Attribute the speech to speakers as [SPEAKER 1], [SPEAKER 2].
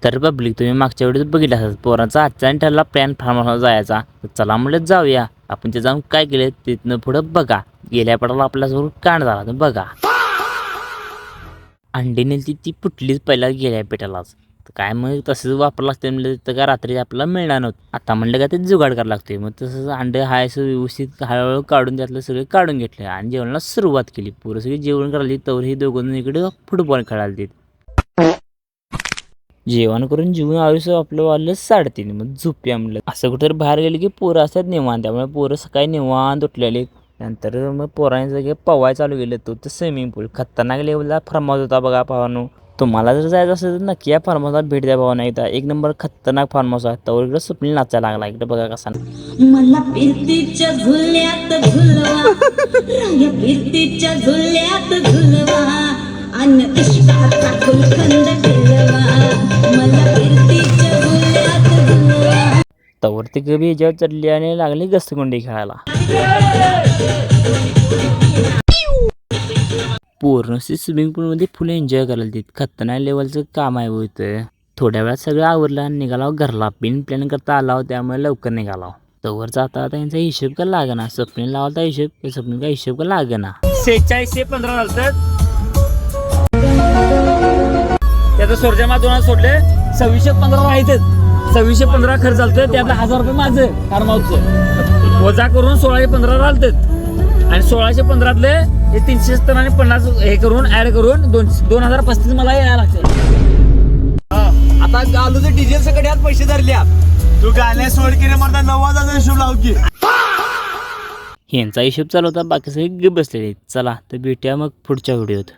[SPEAKER 1] तर पब्लिक तुम्ही मागच्या वेळेस बघितलं असेल पोरांचा आजचा ठरला प्लॅन फार्म हाऊसला जायचा. तर चला म्हणलं जाऊया. आपण ते जाऊन काय केलं तिथनं पुढं बघा. गेल्या पडाला आपल्यासमोर कांड झाला तर बघा. अंडी नेली ती फुटलीच पहिला गेल्या पेटालाच. तर काय मग तसंच वापरावं लागतं म्हणलं तर का रात्री आपल्याला मिळणार नव्हतं. आता म्हणलं का ते जुगाड करावं लागते. मग तसंच अंडे हाय असं व्यवस्थित हळूहळू काढून त्यातलं सगळे काढून घेतले आणि जेवणाला सुरुवात केली. पोरं सगळी जेवण करायला तवर ही दोघं इकडे फुटबॉल खेळायला देत. जेवण करून जेवून आयुष्य आपलं वाढलं 3:30. मग झोपूया म्हणलं. असं कुठं बाहेर गेलं की पोरं असतात निवांत. त्यामुळे पोरं सकाळी निवांत उठलेले. नंतर मग पोरांनी सगळे पवाय चालू केलं. तो तर स्विमिंग पूल खतरनाक लेवलला फार्म हाऊस होता बघा भावानो. तुम्हाला जर जायचं असेल तर नक्की या फार्म हाऊसला भेट द्या भावानो. एकदा एक नंबर खतरनाक फार्म हाऊस आहे. तर इकडे स्वप्नील नाचायला लागला. इकडे बघा कसा
[SPEAKER 2] मला फिरतीच्या झुल्यात झुलवा, राया फिरतीच्या झुल्यात झुलवा, अन इश्काचा गुलकंद फिरवा, मला फिरतीच्या झुल्यात झुलवा.
[SPEAKER 1] तवर ते कवी याच्यावर चढली आणि लागली घसरगुंडी खेळायला. पूर्णशी स्विमिंग पूलमध्ये फुल एन्जॉय करायला देत. खतरनाक लेवलचं काम आहे होतं. थोड्या वेळात सगळं आवरलं आणि निघाला घरला. बिन प्लॅन करता आला त्यामुळे लवकर निघाला. तवर जाता आता यांचा हिशोब का लागना. स्वप्नील लावता हिशोब, स्वप्नील का हिशोब का लागना. 4615 झालं. त्याचं सोरजामा 2 सोडले. 2615 राहायचंच. 2615 खर्च झालं. त्यातलं 1000 रुपये माझं फार्म हाऊसचं वजा करून 1615 राहिलं. आणि 1615तले हे 370 आणि 50 हे करून ऍड करून 2035 मला यायला लागते.
[SPEAKER 3] आता गालूचे डिझेल सगळे यात पैसे धरल्या. तू गाण्या सोड की रे म्हणता 9000 हिशोब लाव की.
[SPEAKER 1] ह्यांचा हिशोब चालू होता. बाकी सगळे बसलेले. चला तर भेटूया मग पुढच्या व्हिडिओत.